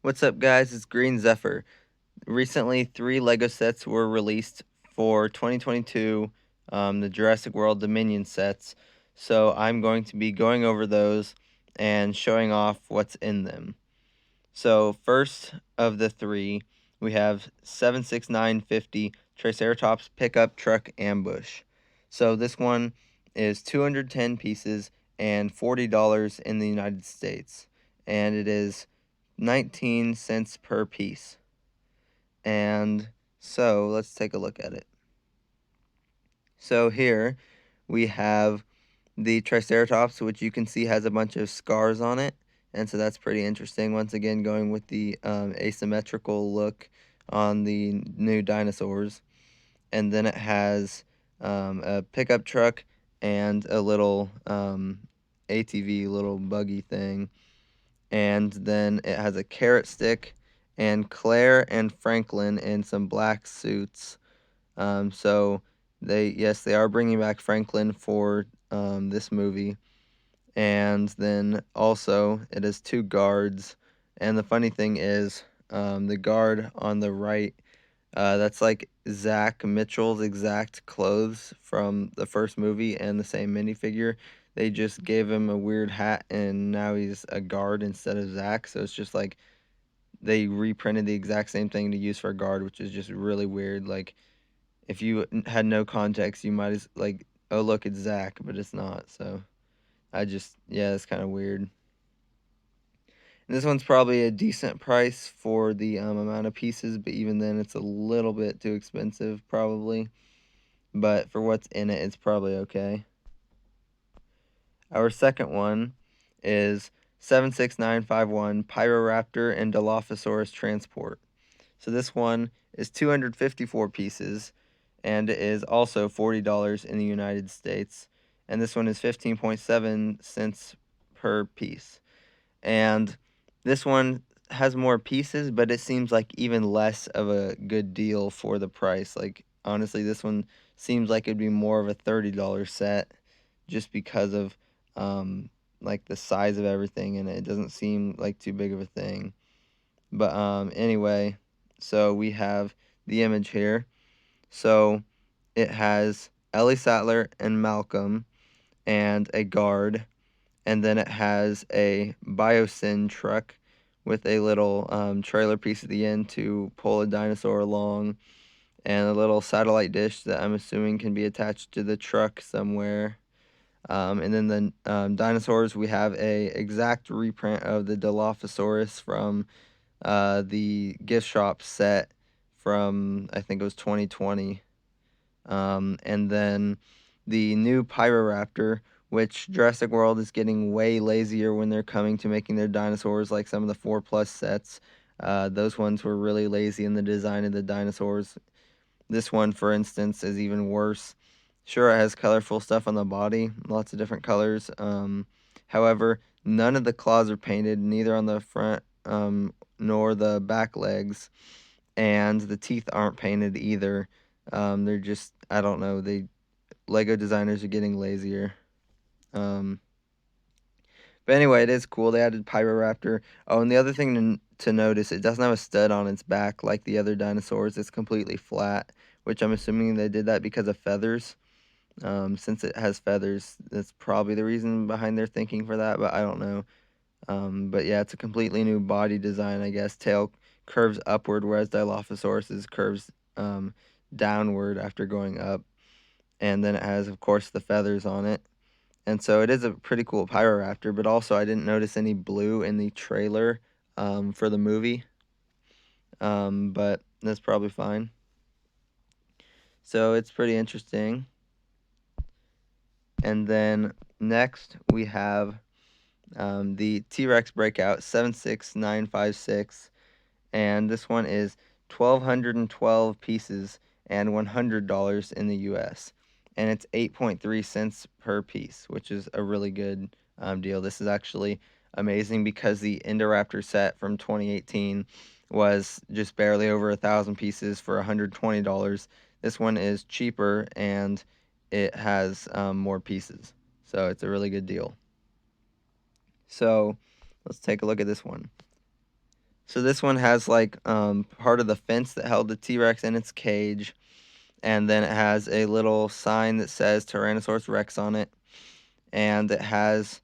What's up, guys? It's Green Zephyr. Recently, 3 LEGO sets were released for 2022, the Jurassic World Dominion sets. So I'm going to be going over those and showing off what's in them. So first of the 3, we have 76950 Triceratops Pickup Truck Ambush. So this one is 210 pieces and $40 in the United States, and it is 19 cents per piece. And so let's take a look at it. So here we have the Triceratops, which you can see has a bunch of scars on it, and so that's pretty interesting. Once again, going with the asymmetrical look on the new dinosaurs. And then it has a pickup truck and a little ATV, little buggy thing. And then it has a carrot stick and Claire and Franklin in some black suits. So they are bringing back Franklin for this movie. And then also it has 2 guards. And the funny thing is, the guard on the right, that's like Zach Mitchell's exact clothes from the first movie and the same minifigure. They just gave him a weird hat and now he's a guard instead of Zach. So it's just like they reprinted the exact same thing to use for a guard, which is just really weird. Like, if you had no context, you might as like, oh look, it's Zach, but it's not. So yeah, it's kind of weird. And this one's probably a decent price for the amount of pieces, but even then, it's a little bit too expensive, probably. But for what's in it, it's probably okay. Our second one is 76951 Pyroraptor and Dilophosaurus Transport. So this one is 254 pieces, and it is also $40 in the United States. And this one is 15.7 cents per piece. And this one has more pieces, but it seems like even less of a good deal for the price. Like, honestly, this one seems like it'd be more of a $30 set just because of like the size of everything, and it doesn't seem like too big of a thing. But anyway, so we have the image here. So it has Ellie Sattler and Malcolm and a guard, and then it has a biosyn truck with a little trailer piece at the end to pull a dinosaur along, and a little satellite dish that I'm assuming can be attached to the truck somewhere. And then the dinosaurs, we have a exact reprint of the Dilophosaurus from the gift shop set from, I think it was 2020. And then the new Pyroraptor, which Jurassic World is getting way lazier when they're coming to making their dinosaurs, like some of the 4+ sets. Those ones were really lazy in the design of the dinosaurs. This one, for instance, is even worse. Sure, it has colorful stuff on the body, lots of different colors. However, none of the claws are painted, neither on the front nor the back legs, and the teeth aren't painted either. They're just, I don't know, Lego designers are getting lazier. But anyway, it is cool. They added Pyroraptor. Oh, and the other thing to notice, it doesn't have a stud on its back like the other dinosaurs. It's completely flat, which I'm assuming they did that because of feathers. Since it has feathers, that's probably the reason behind their thinking for that, but I don't know. But yeah, it's a completely new body design, I guess. Tail curves upward, whereas Dilophosaurus curves downward after going up. And then it has, of course, the feathers on it. And so it is a pretty cool Pyroraptor, but also I didn't notice any blue in the trailer for the movie. But that's probably fine. So it's pretty interesting. And then next we have the T-Rex Breakout 76956. And this one is 1,212 pieces and $100 in the US. And it's 8.3 cents per piece, which is a really good deal. This is actually amazing because the Indoraptor set from 2018 was just barely over 1,000 pieces for $120. This one is cheaper and it has more pieces. So it's a really good deal. So let's take a look at this one. So this one has like part of the fence that held the T-Rex in its cage, and then it has a little sign that says Tyrannosaurus Rex on it, and it has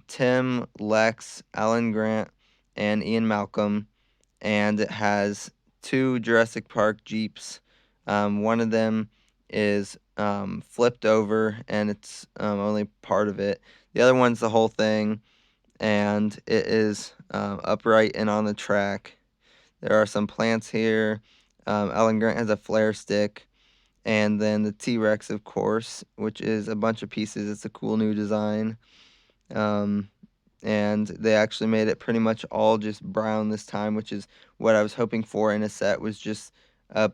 Tim, Lex, Alan Grant, and Ian Malcolm, and it has two Jurassic Park Jeeps. One of them is flipped over, and it's only part of it. The other one's the whole thing, and it is upright and on the track. There are some plants here. Alan Grant has a flare stick. And then the T-Rex, of course, which is a bunch of pieces. It's a cool new design. Um, and they actually made it pretty much all just brown this time, which is what I was hoping for in a set, was just a,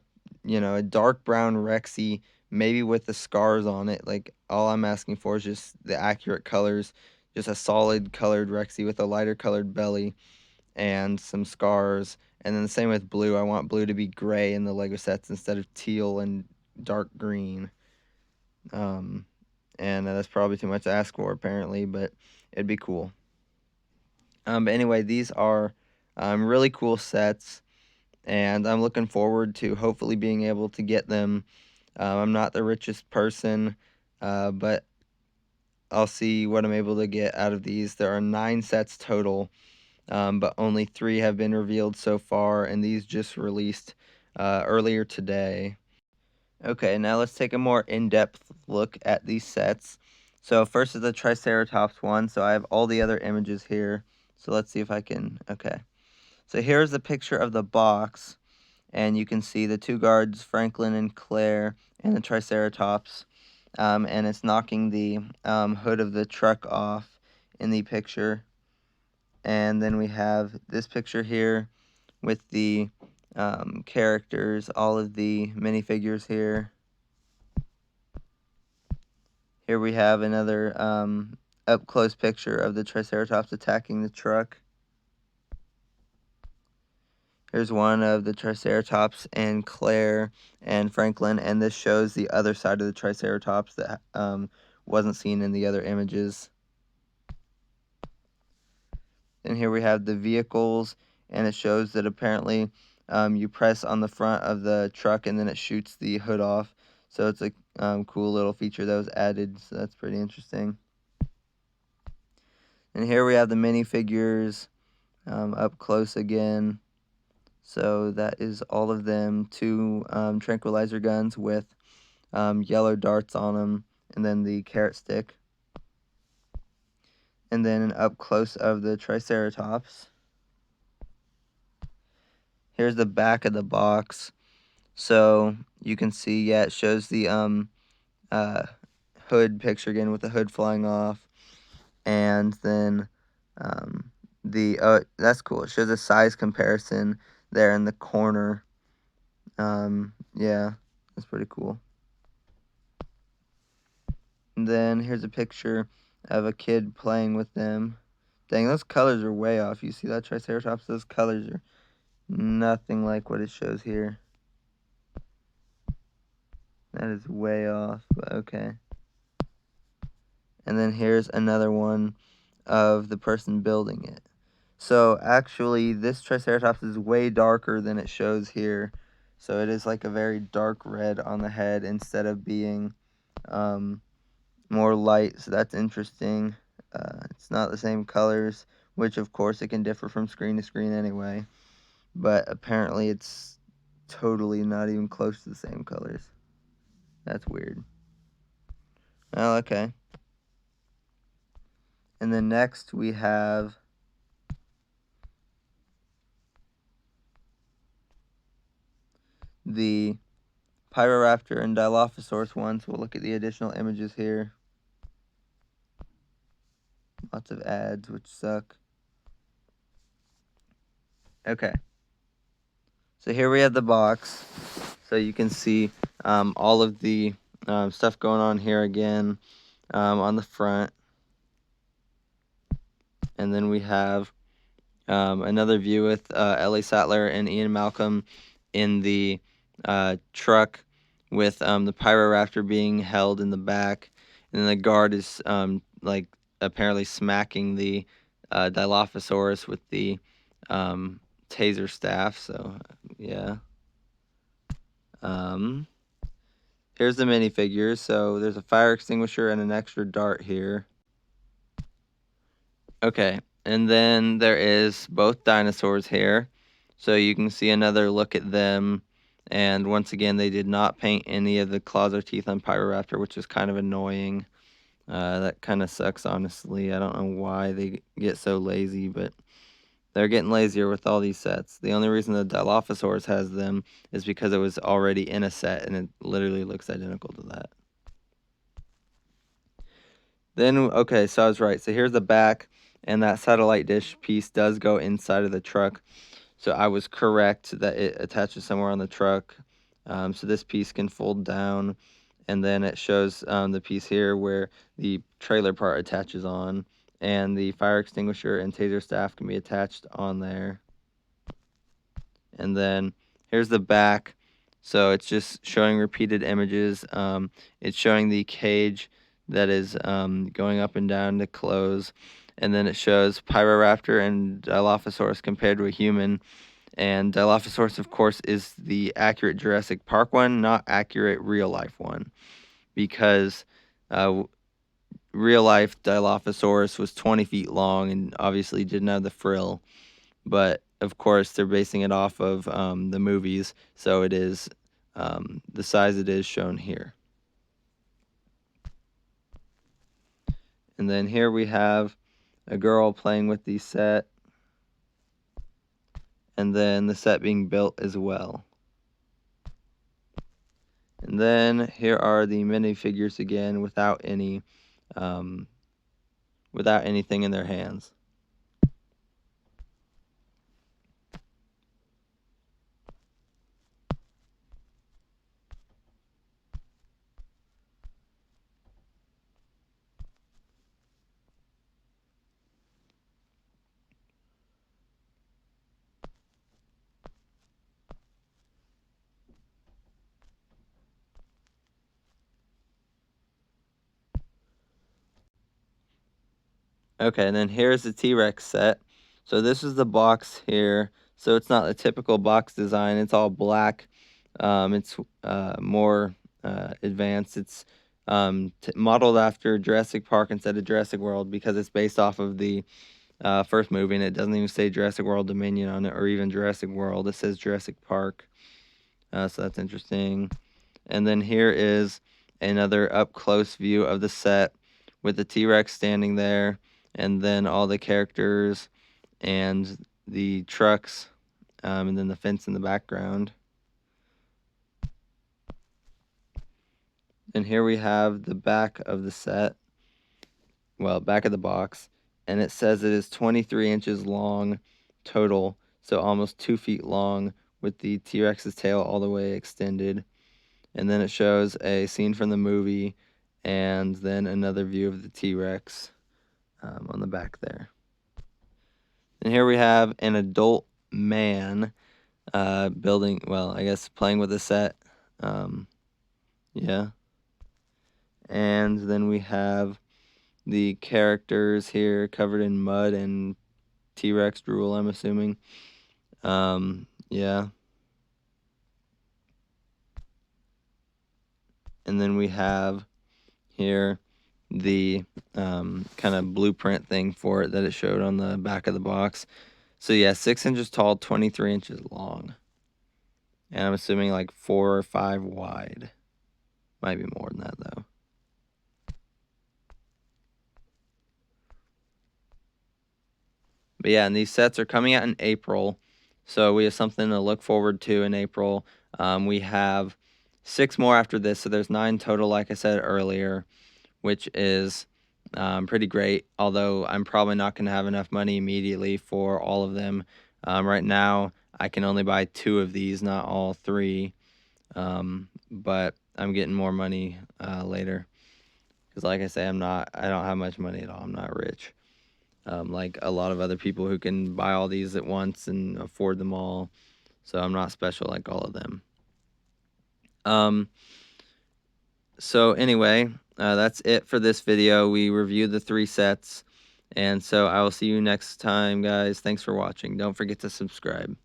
a dark brown Rexy, maybe with the scars on it. Like, all I'm asking for is just the accurate colors, just a solid colored Rexy with a lighter colored belly and some scars. And then the same with blue. I want blue to be gray in the Lego sets instead of teal and dark green. Um, and that's probably too much to ask for, apparently, but it'd be cool. But anyway, these are really cool sets, and I'm looking forward to hopefully being able to get them. I'm not the richest person, but I'll see what I'm able to get out of these. There are 9 sets total, but only 3 have been revealed so far, and these just released earlier today. Okay, now let's take a more in-depth look at these sets. So first is the Triceratops one. So I have all the other images here. So let's see if I can, okay. So here's the picture of the box, and you can see the 2 guards, Franklin and Claire, and the Triceratops. And it's knocking the hood of the truck off in the picture. And then we have this picture here with the characters, all of the minifigures here. Here we have another up-close picture of the Triceratops attacking the truck. Here's one of the Triceratops and Claire and Franklin, and this shows the other side of the Triceratops that wasn't seen in the other images. And here we have the vehicles, and it shows that apparently you press on the front of the truck and then it shoots the hood off. So it's a cool little feature that was added, so that's pretty interesting. And here we have the minifigures up close again. So that is all of them. 2 tranquilizer guns with yellow darts on them, and then the carrot stick. And then an up close of the Triceratops. Here's the back of the box. So you can see, yeah, it shows the hood picture again with the hood flying off. And then that's cool. It shows a size comparison there in the corner. Yeah, that's pretty cool. And then here's a picture of a kid playing with them. Dang, those colors are way off. You see that Triceratops? Those colors are nothing like what it shows here. That is way off, but okay. And then here's another one of the person building it. So actually, this Triceratops is way darker than it shows here. So it is like a very dark red on the head instead of being more light. So that's interesting. It's not the same colors, which of course it can differ from screen to screen anyway. But apparently it's totally not even close to the same colors. That's weird. Well, okay. And then next we have the Pyroraptor and Dilophosaurus one. So we'll look at the additional images here. Lots of ads, which suck. Okay. So here we have the box. So you can see all of the stuff going on here again on the front. And then we have another view with Ellie Sattler and Ian Malcolm in the truck with the Pyroraptor being held in the back. And then the guard is apparently smacking the Dilophosaurus with the taser staff, so yeah. Here's the minifigures. So there's a fire extinguisher and an extra dart here. Okay, and then there is both dinosaurs here. So you can see another look at them. And once again, they did not paint any of the claws or teeth on Pyroraptor, which is kind of annoying. That kind of sucks, honestly. I don't know why they get so lazy, but they're getting lazier with all these sets. The only reason the Dilophosaurus has them is because it was already in a set, and it literally looks identical to that. Then, okay, so I was right. So here's the back, and that satellite dish piece does go inside of the truck. So I was correct that it attaches somewhere on the truck. So this piece can fold down, and then it shows the piece here where the trailer part attaches on, and the fire extinguisher and taser staff can be attached on there. And then here's the back. So it's just showing repeated images. It's showing the cage that is going up and down to close. And then it shows Pyroraptor and Dilophosaurus compared to a human. And Dilophosaurus, of course, is the accurate Jurassic Park one, not accurate real life one. Because real life Dilophosaurus was 20 feet long and obviously didn't have the frill. But of course, they're basing it off of the movies, so it is the size it is shown here. And then here we have a girl playing with the set, and then the set being built as well. And then here are the minifigures again without anything in their hands. Okay, and then here's the T-Rex set. So this is the box here. So it's not a typical box design. It's all black. It's more advanced. It's modeled after Jurassic Park instead of Jurassic World because it's based off of the first movie, and it doesn't even say Jurassic World Dominion on it or even Jurassic World. It says Jurassic Park. So that's interesting. And then here is another up-close view of the set with the T-Rex standing there, and then all the characters and the trucks, and then the fence in the background. And here we have the back of the set, well, back of the box, and it says it is 23 inches long total, so almost 2 feet long, with the T-Rex's tail all the way extended. And then it shows a scene from the movie, and then another view of the T-Rex on the back there. And here we have an adult man building, well, I guess playing with a set. Yeah. And then we have the characters here covered in mud and T-Rex drool, I'm assuming. Yeah. And then we have here the kind of blueprint thing for it that it showed on the back of the box. So yeah, 6 inches tall, 23 inches long. And I'm assuming like 4 or 5 wide. Might be more than that though. But yeah, and these sets are coming out in April. So we have something to look forward to in April. We have 6 more after this, so there's 9 total, like I said earlier, which is pretty great, although I'm probably not going to have enough money immediately for all of them. Right now, I can only buy 2 of these, not all 3, but I'm getting more money later. Because like I say, I don't have much money at all. I'm not rich. Like a lot of other people who can buy all these at once and afford them all. So I'm not special like all of them. So anyway, that's it for this video. We reviewed the 3 sets, And so I will see you next time, guys. Thanks for watching. Don't forget to subscribe.